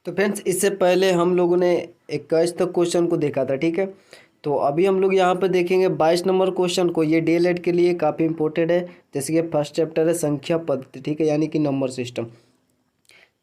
तो फ्रेंड्स, इससे पहले हम लोगों ने 21 तक क्वेश्चन को देखा था, ठीक है। तो अभी हम लोग यहाँ पे देखेंगे 22 नंबर क्वेश्चन को। ये डीएलएड के लिए काफ़ी इंपॉर्टेंट है, जैसे कि फर्स्ट चैप्टर है संख्या पद्धति, ठीक है, यानी कि नंबर सिस्टम।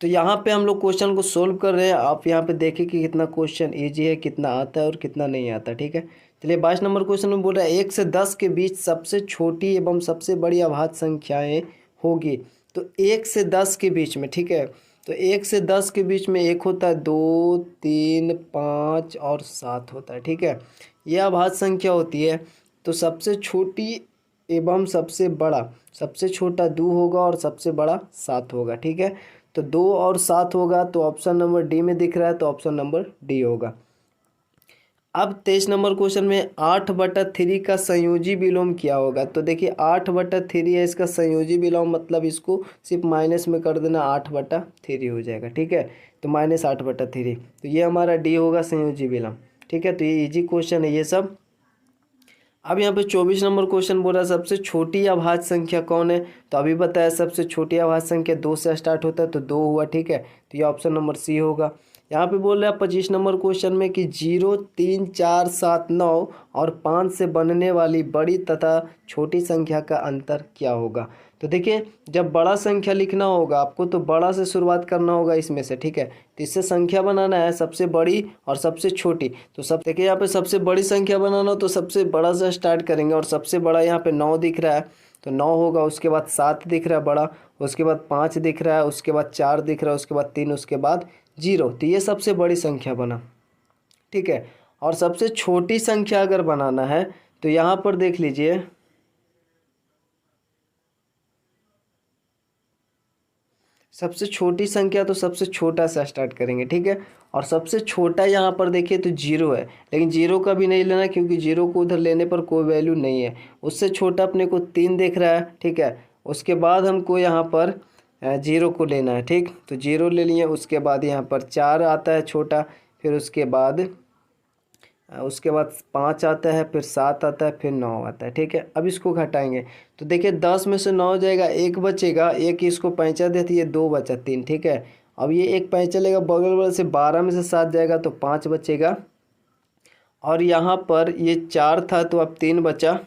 तो यहाँ पे हम लोग क्वेश्चन को सोल्व कर रहे हैं। आप यहाँ पे देखें कि कितना क्वेश्चन ईजी है, कितना आता है और कितना नहीं आता, ठीक है। चलिए 22 नंबर क्वेश्चन में बोल रहा है 1 से 10 के बीच सबसे छोटी एवं सबसे बड़ी अभाज्य संख्याएं होगी। तो 1 से 10 के बीच में, ठीक है, तो 1 से 10 के बीच में एक होता है 2, 3, 5 और 7 होता है, ठीक है। यह अभाज्य संख्या होती है। तो सबसे छोटी एवं सबसे बड़ा, सबसे छोटा 2 होगा और सबसे बड़ा 7 होगा, ठीक है। तो 2 और 7 होगा, तो ऑप्शन नंबर डी में दिख रहा है, तो ऑप्शन नंबर डी होगा। अब 23 नंबर क्वेश्चन में 8/3 का संयोजी विलोम क्या होगा। तो देखिए 8/3 है, इसका संयोजी विलोम मतलब इसको सिर्फ माइनस में कर देना, 8/3 हो जाएगा, ठीक है। तो -8/3, तो ये हमारा डी होगा संयोजी विलोम, ठीक है। तो ये इजी क्वेश्चन है ये सब। अब यहाँ पे 24 नंबर क्वेश्चन बोल रहा है सबसे छोटी अभाज्य संख्या कौन है। तो अभी बताया सबसे छोटी अभाज्य संख्या 2 से स्टार्ट होता है, तो 2 हुआ, ठीक है। तो ये ऑप्शन नंबर सी होगा। यहाँ पे बोल रहा है 25 नंबर क्वेश्चन में कि 0, 3, 4, 7, 9 और 5 से बनने वाली बड़ी तथा छोटी संख्या का अंतर क्या होगा। तो देखिए जब बड़ा संख्या लिखना होगा आपको, तो बड़ा से शुरुआत करना होगा इसमें से, ठीक है। तो इससे संख्या बनाना है सबसे बड़ी और सबसे छोटी। तो सब देखिए यहाँ पे सबसे बड़ी संख्या बनाना हो तो सबसे बड़ा से स्टार्ट करेंगे, और सबसे बड़ा यहाँ पे 9 दिख रहा है, तो 9 होगा। उसके बाद 7 दिख रहा है बड़ा, उसके बाद 5 दिख रहा है, उसके बाद 4 दिख रहा है, उसके बाद 3, उसके बाद 0। तो ये सबसे बड़ी संख्या बना, ठीक है। और सबसे छोटी संख्या अगर बनाना है तो यहाँ पर देख लीजिए, सबसे छोटी संख्या तो सबसे छोटा सा स्टार्ट करेंगे, ठीक है। और सबसे छोटा यहाँ पर देखिए तो 0 है, लेकिन 0 का भी नहीं लेना, क्योंकि 0 को उधर लेने पर कोई वैल्यू नहीं है। उससे छोटा अपने को 3 दिख रहा है, ठीक है। उसके बाद हमको यहाँ पर 0 को लेना है, ठीक। तो 0 ले लिए, उसके बाद यहाँ पर 4 आता है छोटा, फिर उसके बाद 5 आता है, फिर 7 आता है, फिर 9 आता है, ठीक है। अब इसको घटाएंगे तो देखिए 10 में से 9 जाएगा, एक बचेगा, एक इसको पैंचा देती है, 2 बचा 3, ठीक है। अब ये एक पैंचा लेगा बगल वाले से, 12 में से 7 जाएगा तो 5 बचेगा। और यहाँ पर ये 4 था तो अब 3 बचा,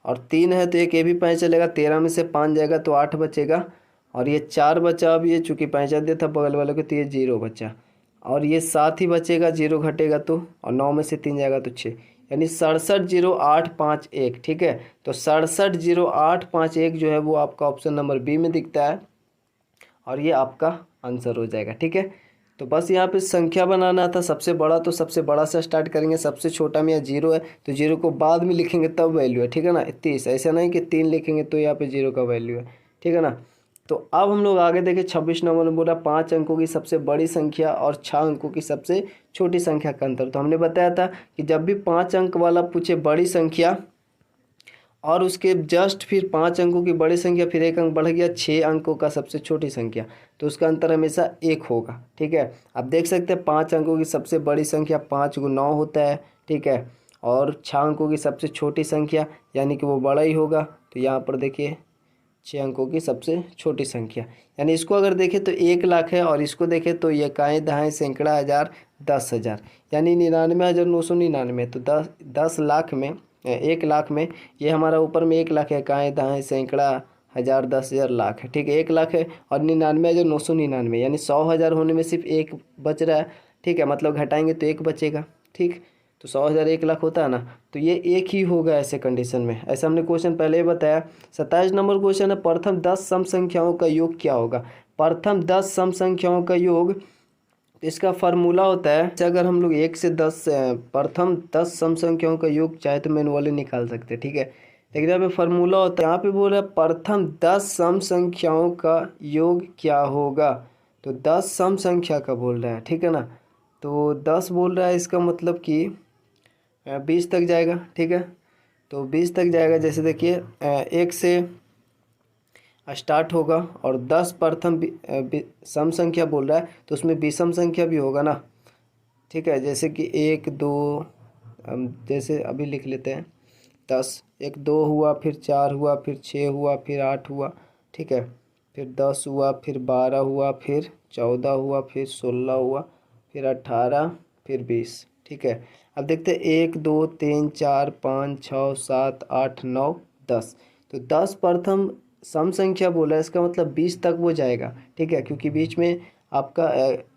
और 3 है तो एक ये भी पैंचा लेगा, 13 में से 5 जाएगा तो 8 बचेगा। और ये 4 बचा, अब ये चूँकि पैंचा दिया था बगल वाले को, तो ये 0 बचा। और ये 7 ही बचेगा, 0 घटेगा तो, और 9 में से 3 जाएगा तो 6, यानी 670851, ठीक है। तो 670851 जो है वो आपका ऑप्शन नंबर बी में दिखता है, और ये आपका आंसर हो जाएगा, ठीक है। तो बस यहाँ पे संख्या बनाना था, सबसे बड़ा तो सबसे बड़ा से स्टार्ट करेंगे, सबसे छोटा में या 0 है तो 0 को बाद में लिखेंगे तब वैल्यू है, ठीक है ना। 30, ऐसा नहीं कि 3 लिखेंगे तो यहाँ पे 0 का वैल्यू है, ठीक है ना। तो अब हम लोग आगे देखें 26 नंबर में बोला 5 अंकों की सबसे बड़ी संख्या और 6 अंकों की सबसे छोटी संख्या का अंतर। तो हमने बताया था कि जब भी 5 अंक वाला पूछे बड़ी संख्या और उसके जस्ट फिर 5 अंकों की बड़ी संख्या, फिर एक अंक बढ़ गया 6 अंकों का सबसे छोटी संख्या, तो उसका अंतर हमेशा 1 होगा, ठीक है। आप देख सकते हैं 5 अंकों की सबसे बड़ी संख्या 5 × 9 होता है, ठीक है। और 6 अंकों की सबसे छोटी संख्या यानी कि वो बड़ा ही होगा। तो यहाँ पर देखिए 6 अंकों की सबसे छोटी संख्या, यानी इसको अगर देखें तो 1 लाख है, और इसको देखें तो ये काएँ दहाएँ सैकड़ा हज़ार 10,000, यानी 99,999। तो 10 लाख में 1 लाख में ये हमारा ऊपर में 1 लाख है, काएँ दाएँ सैकड़ा हज़ार 10,000 लाख है, ठीक है। 1 लाख है और 99,999, यानी 100,000 होने में सिर्फ 1 बच रहा है, ठीक है। मतलब घटाएंगे तो 1 बचेगा, ठीक। तो 100,000 1 लाख होता है ना, तो ये 1 ही होगा ऐसे कंडीशन में। ऐसा हमने क्वेश्चन पहले ही बताया। 27 नंबर क्वेश्चन है प्रथम 10 सम संख्याओं का योग क्या होगा। प्रथम 10 सम संख्याओं का योग, इसका फार्मूला होता है, अगर हम लोग 1 से 10 प्रथम 10 सम संख्याओं का योग चाहे तो मैनुअली निकाल सकते हैं, ठीक है। लेकिन यहाँ पे फार्मूला होता है, यहाँ पे बोल रहा है प्रथम 10 सम संख्याओं का योग क्या होगा। तो 10 सम संख्या का बोल रहा है, ठीक है ना। तो 10 बोल रहा है, इसका मतलब कि 20 तक जाएगा, ठीक है। तो 20 तक जाएगा, जैसे देखिए 1 से स्टार्ट होगा और 10 प्रथम सम संख्या बोल रहा है, तो उसमें विषम संख्या भी होगा ना, ठीक है। जैसे कि 1 2, हम जैसे अभी लिख लेते हैं 10, 1 2 हुआ, फिर 4 हुआ, फिर 6 हुआ, फिर 8 हुआ, ठीक है। फिर 10 हुआ, फिर 12 हुआ, फिर 14 हुआ, फिर 16 हुआ, फिर 18, फिर 20। ठीक है, अब देखते हैं 1 2 3 4 5 6 7 8 9 10। तो 10 प्रथम सम संख्या बोला है, इसका मतलब 20 तक वो जाएगा। ठीक है, क्योंकि बीच में आपका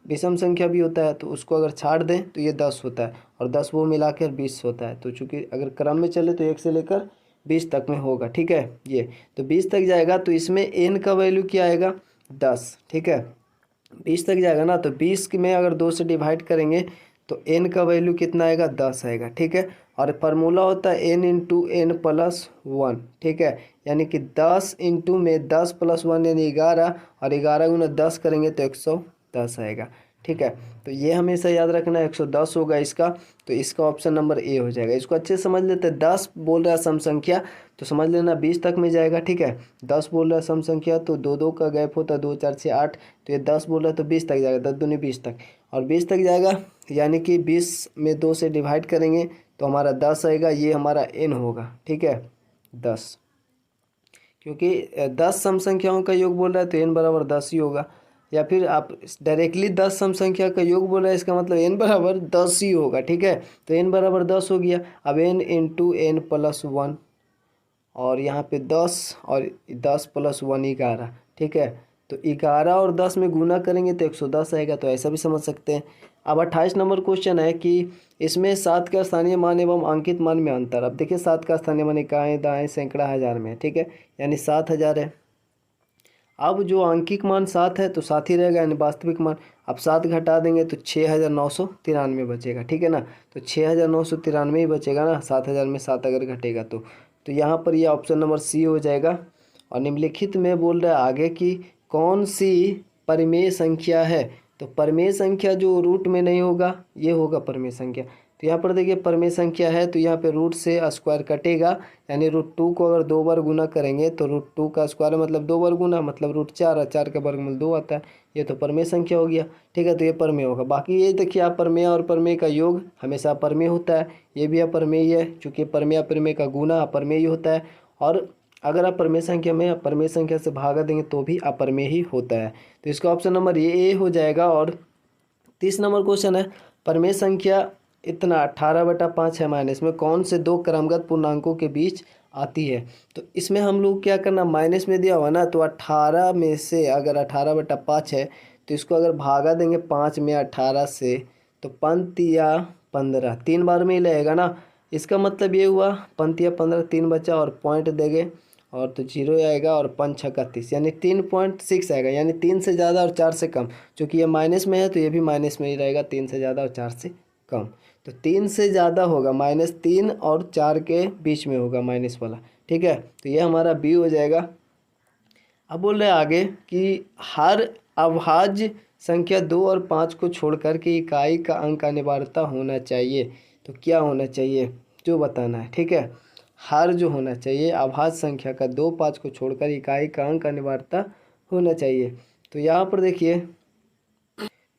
विषम संख्या भी होता है, तो उसको अगर छाड़ दें तो ये 10 होता है, और 10 वो मिलाकर 20 होता है। तो चूंकि अगर क्रम में चले तो 1 से लेकर 20 तक में होगा। ठीक है, ये तो 20 तक जाएगा, तो इसमें n का वैल्यू क्या आएगा? 10। ठीक है, 20 तक जाएगा ना, तो 20 में अगर 2 से डिवाइड करेंगे तो n का वैल्यू कितना आएगा? 10 आएगा। ठीक है, और फार्मूला होता है n इंटू एन प्लस 1। ठीक है, यानी कि 10 इंटू में 10 प्लस 1 यानी 11, और 11 गुना 10 करेंगे तो 110 आएगा। ठीक है, तो ये हमेशा याद रखना, 110 होगा इसका। तो इसका ऑप्शन नंबर ए हो जाएगा। इसको अच्छे से समझ लेते हैं। 10 बोल रहा है सम संख्या, तो समझ लेना 20 तक में जाएगा। ठीक है, 10 बोल रहा है सम संख्या, तो 2 2 का गैप होता है, 2 4 6 8, तो ये 10 बोल रहा है तो 20 तक जाएगा, 10 दूनी 20 तक, और 20 तक जाएगा, यानी कि 20 में 2 से डिवाइड करेंगे तो हमारा 10 आएगा। ये हमारा n होगा। ठीक है, 10, क्योंकि 10 सम संख्याओं का योग बोल रहा है तो n बराबर 10 ही होगा। या फिर आप डायरेक्टली 10 सम संख्या का योग बोल रहा है, इसका मतलब n बराबर 10 ही होगा। ठीक है, तो n बराबर 10 हो गया। अब n इंटू एन प्लस 1, और यहाँ पे 10, और 10 प्लस 1 11। ठीक है, तो 11 और 10 में गुना करेंगे तो 110 आएगा। तो ऐसा भी समझ सकते हैं। अब 28 नंबर क्वेश्चन है कि इसमें 7 का स्थानीय मान एवं अंकित मान में अंतर। अब देखिए 7 का स्थानीय मान इकाई, दाएं, सैकड़ा, हजार में है। ठीक है, यानी 7000 है। अब जो आंकिक मान 7 है तो 7 ही रहेगा, यानी वास्तविक मान। अब 7 घटा देंगे तो 6993 बचेगा। ठीक है ना, तो 6993 ही बचेगा ना, 7000 में 7 अगर घटेगा तो यहाँ पर ये ऑप्शन नंबर सी हो जाएगा। और निम्नलिखित में बोल रहा है आगे कि कौन सी परिमेय संख्या है। तो परिमेय संख्या जो रूट में नहीं होगा, ये होगा परिमेय संख्या। तो यहाँ पर देखिए परिमेय संख्या है, तो यहाँ पे रूट से स्क्वायर कटेगा, यानी √2 को अगर 2 बार गुना करेंगे तो √2 का स्क्वायर मतलब 2 बार गुना, मतलब √4, और 4 का वर्गमूल 2 आता है। ये तो परिमेय संख्या हो गया। ठीक है, तो ये परिमेय होगा। बाकी ये देखिए आप, परिमेय और परिमेय का योग हमेशा अपरिमेय होता है, ये भी अपरिमेय है, चूँकि परिमेय अपरिमेय का गुना अपरिमेय ही होता है। और अगर आप परिमेय संख्या में अपरिमेय संख्या से भागा देंगे तो भी अपरिमेय ही होता है। तो इसका ऑप्शन नंबर ये ए हो जाएगा। और 30 नंबर क्वेश्चन है, परिमेय संख्या इतना 18/5 है माइनस में कौन से दो क्रमगत पूर्णांकों के बीच आती है। तो इसमें हम लोग क्या करना, माइनस में दिया हुआ ना, तो 18 में से अगर 18/5 है तो इसको अगर भागा देंगे 5 में 18 से, तो पंक्तियाँ 15 3 बार में ही लगेगा ना। इसका मतलब ये हुआ पंक्तियाँ 15, 3 बचा, और पॉइंट देंगे और तो 0 आएगा, और 5 छक्का 30, यानी 3.6 आएगा, यानी 3 से ज़्यादा और 4 से कम। चूँकि ये माइनस में है तो ये भी माइनस में ही रहेगा, 3 से ज़्यादा और 4 से कम। तो 3 से ज़्यादा होगा, -3 और 4 के बीच में होगा माइनस वाला। ठीक है, तो ये हमारा बी हो जाएगा। अब बोल रहे हैं आगे कि हर अभाज्य संख्या 2 और 5 को छोड़कर के इकाई का अंक अनिवार्यता होना चाहिए। तो क्या होना चाहिए जो बताना है। ठीक है, हर जो होना चाहिए अभाज्य संख्या का 2 5 को छोड़कर इकाई का अंक अनिवार्यता होना चाहिए। तो यहाँ पर देखिए,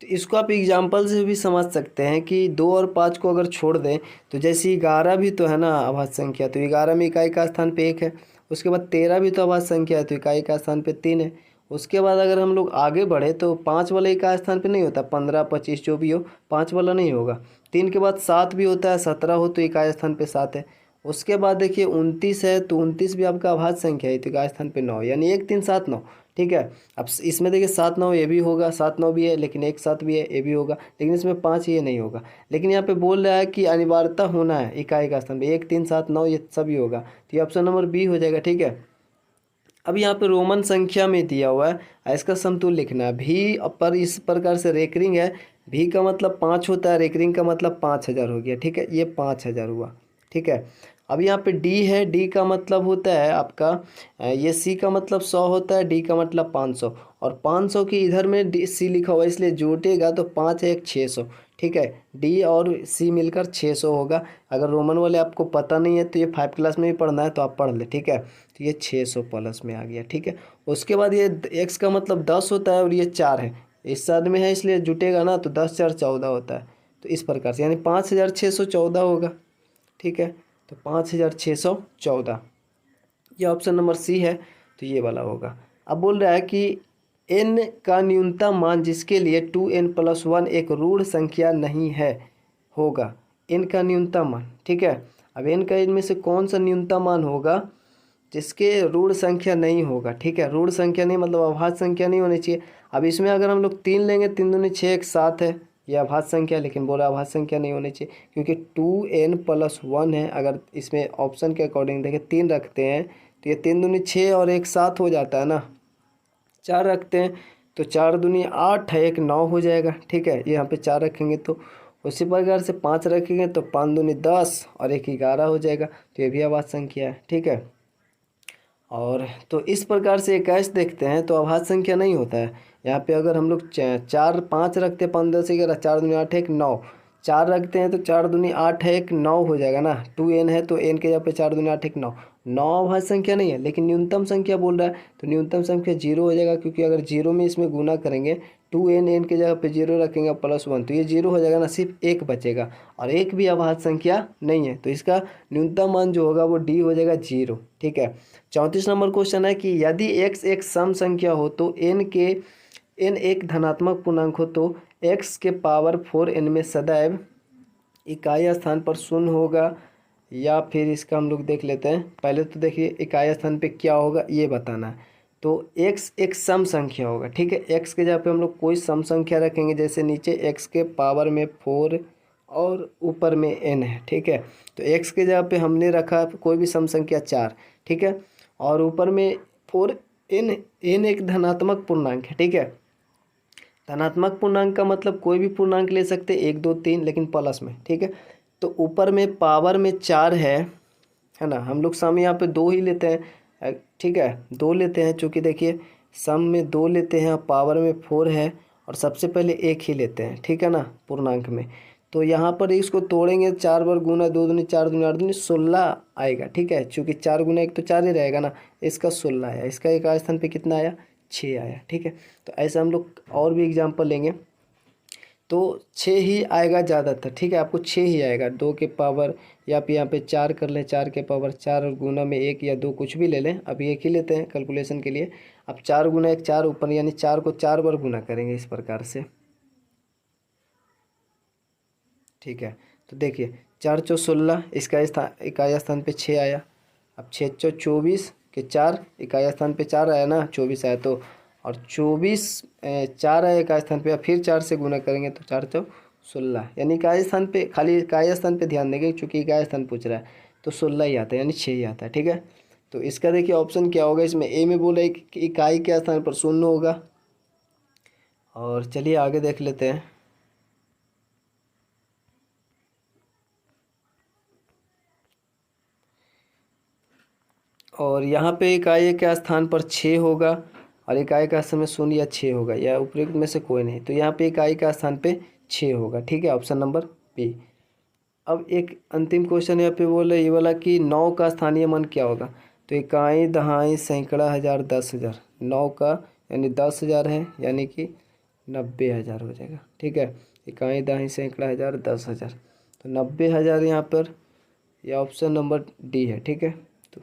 तो इसको आप एग्जाम्पल से भी समझ सकते हैं कि 2 और 5 को अगर छोड़ दें तो जैसे 11 भी तो है ना अभाज्य संख्या, तो 11 में इकाई का स्थान पे 1 है। उसके बाद 13 भी तो अभाज्य संख्या है, तो इकाई का स्थान पे 3 है। उसके बाद अगर हम लोग आगे बढ़े तो 5 वाला इकाई स्थान पे नहीं होता, 15 25 जो भी हो 5 वाला नहीं होगा। 3 के बाद 7 भी होता है, 17 हो तो इकाई स्थान पे 7 है। उसके बाद देखिए 29 है, तो 29 भी आपका अभाज्य संख्या है, तो इकाई स्थान पे 9, यानी 1 3 7 9। ठीक है, अब इसमें देखिए 7 9 ये भी होगा, 7 9 भी है, लेकिन 1 7 भी है, ये भी होगा, लेकिन इसमें 5 ये नहीं होगा। लेकिन यहाँ पे बोल रहा है कि अनिवार्यता होना है इकाई का स्थान पे, 1 3 7 9 ये सभी होगा, तो ये ऑप्शन नंबर बी हो जाएगा। ठीक है, अब यहाँ पे रोमन संख्या में दिया हुआ है, इसका समतुल्य लिखना है। भी पर इस प्रकार से रेकरिंग है, भी का मतलब 5 होता है, रेकरिंग का मतलब 5000 हो गया। ठीक है, ये 5000 हुआ। ठीक है, अब यहाँ पे डी है, डी का मतलब होता है आपका, ये सी का मतलब 100 होता है, डी का मतलब 500, और 500 की इधर में डी सी लिखा हुआ है, इसलिए जोड़ेगा तो 5 1 600। ठीक है, डी और सी मिलकर 600 होगा। अगर रोमन वाले आपको पता नहीं है तो ये 5 क्लास में भी पढ़ना है तो आप पढ़ ले। ठीक है, तो ये 600 प्लस में आ गया। ठीक है, उसके बाद ये एक्स का मतलब 10 होता है, और ये 4 है, इस साइड में है इसलिए जुटेगा ना, तो 10 4 14 होता है। तो इस प्रकार से यानी 5614 होगा। ठीक है, तो 5614 ये ऑप्शन नंबर सी है, तो ये वाला होगा। अब बोल रहा है कि n का न्यूनतम मान जिसके लिए 2n+1 एक ऋण संख्या नहीं है होगा। n का न्यूनतम मान, ठीक है। अब n का इनमें से कौन सा न्यूनतम मान होगा जिसके ऋण संख्या नहीं होगा, ठीक है। ऋण संख्या नहीं मतलब अभाज्य संख्या नहीं होनी चाहिए। अब इसमें अगर हम लोग 3 लेंगे, 3 दूनी 6 एक 7 है, यह अभाज्य संख्या, लेकिन बोला अभाज्य संख्या नहीं होनी चाहिए क्योंकि 2n+1 है। अगर इसमें ऑप्शन के अकॉर्डिंग देखें 3 रखते हैं तो ये 3 दूनी 6 और एक 7 हो जाता है ना। 4 रखते हैं तो 4 दूनी 8 है, एक 9 हो जाएगा, ठीक है। यहाँ पे 4 रखेंगे तो उसी प्रकार से 5 रखेंगे तो 5 दूनी 10 और एक 11 हो जाएगा, तो ये भी अभाज्य संख्या है, ठीक है। और तो इस प्रकार से इक्कीस देखते हैं तो अभाज्य संख्या नहीं होता है। यहाँ पे अगर हम लोग 4 5 रखते हैं, 5 10 11, 4 दूनी 8 एक 9, 4 रखते हैं तो 4 दूनी 8 है, एक 9 हो जाएगा ना। 2n है तो n के जगह पे 4 दूनी 8 एक 9, 9 अभाज्य संख्या नहीं है, लेकिन न्यूनतम संख्या बोल रहा है तो न्यूनतम संख्या 0 हो जाएगा, क्योंकि अगर 0 में इसमें गुना करेंगे 2n, n के जगह पे 0 रखेंगे +1 तो ये 0 हो जाएगा ना, सिर्फ एक बचेगा और एक भी अभाज्य संख्या नहीं है, तो इसका न्यूनतम मान जो होगा वो d हो जाएगा 0, ठीक है। 34 नंबर क्वेश्चन है कि यदि x एक सम संख्या हो तो n एक धनात्मक पूर्णांक हो तो x के पावर 4n में सदैव इकाई स्थान पर शून्य होगा, या फिर इसका हम लोग देख लेते हैं। पहले तो देखिए इकाई स्थान पे क्या होगा ये बताना है। तो x एक सम संख्या होगा, ठीक है। x के जगह पे हम लोग कोई सम संख्या रखेंगे, जैसे नीचे x के पावर में 4 और ऊपर में n है, ठीक है। तो x के जगह पे हमने रखा कोई भी सम संख्या 4, ठीक है, और ऊपर में 4n, n एक धनात्मक पूर्णांक है, ठीक है। धनात्मक पूर्णांक का मतलब कोई भी पूर्णांक ले सकते 1 2 3, लेकिन प्लस में, ठीक है। तो ऊपर में पावर में 4 है ना। हम लोग सम यहाँ पे 2 ही लेते हैं, ठीक है, 2 लेते हैं, चूँकि देखिए सम में 2 लेते हैं, पावर में 4 है और सबसे पहले 1 ही लेते हैं, ठीक है ना, पूर्णांक में। तो यहाँ पर इसको तोड़ेंगे, 4 बार गुना 2 दूनी 4 दूनी 8 दूनी 16 आएगा, ठीक है, चूँकि 4 गुना 1 तो 4 ही रहेगा ना। इसका 16 आया, इसका एक स्थान पे कितना आया 6 आया, ठीक है। तो ऐसा हम लोग और भी एग्जाम्पल लेंगे तो 6 ही आएगा ज़्यादातर, ठीक है, आपको 6 ही आएगा। 2 के पावर या फिर यहाँ पे 4 कर लें, 4 के पावर 4 और गुना में 1 या 2 कुछ भी ले लें, अभी 1 ही लेते हैं कैलकुलेशन के लिए। अब 4 गुना 1 4 ऊपर, यानी 4 को 4 बार गुना करेंगे इस प्रकार से, ठीक है। तो देखिए 4 चौ 16, इसका इकाई स्थान पे 6 आया। अब 6 चौ 24 के 4 इकाई स्थान पे 4 आया ना, 24 आया तो, और 24 4 आया इकाई स्थान पे, अब फिर 4 से गुना करेंगे तो 4 चौ 16, यानी इकाई स्थान पे, खाली इकाई स्थान पे ध्यान देंगे क्योंकि इकाई स्थान पूछ रहा है, तो 16 ही आता है, यानी 6 ही आता है, ठीक है। तो इसका देखिए ऑप्शन क्या होगा, इसमें ए में बोला कि इकाई के स्थान पर 0 होगा। और चलिए आगे देख लेते हैं। और यहाँ पे इकाई के स्थान पर 6 होगा और इकाई का स्थान में 0 या 6 होगा, या उपयुक्त में से कोई नहीं, तो यहाँ पे इकाई का स्थान पे 6 होगा, ठीक है, ऑप्शन नंबर बी। अब एक अंतिम क्वेश्चन यहाँ पे बोल रहे ये वाला कि 9 का स्थानीय मान क्या होगा। तो इकाई दहाई सैकड़ा हज़ार 10,000, 9 का यानी 10,000 है, यानी कि 90,000 हो जाएगा, ठीक है। इकाई दहाई सैकड़ा हज़ार 10,000, तो 90,000 यहाँ पर, यह ऑप्शन नंबर डी है, ठीक है। तो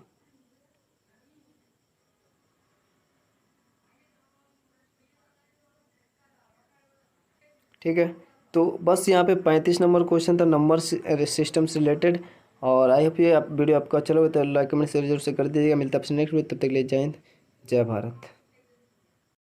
ठीक है, तो बस यहाँ पे 35 नंबर क्वेश्चन था नंबर सिस्टम से रिलेटेड। और आई होप ये वीडियो आपको अच्छा लगे तो लाइक कमेंट शेयर जरूर से कर दीजिएगा। मिलता है आपसे नेक्स्ट वीडियो, तब तक के लिए जय हिंद, जय भारत।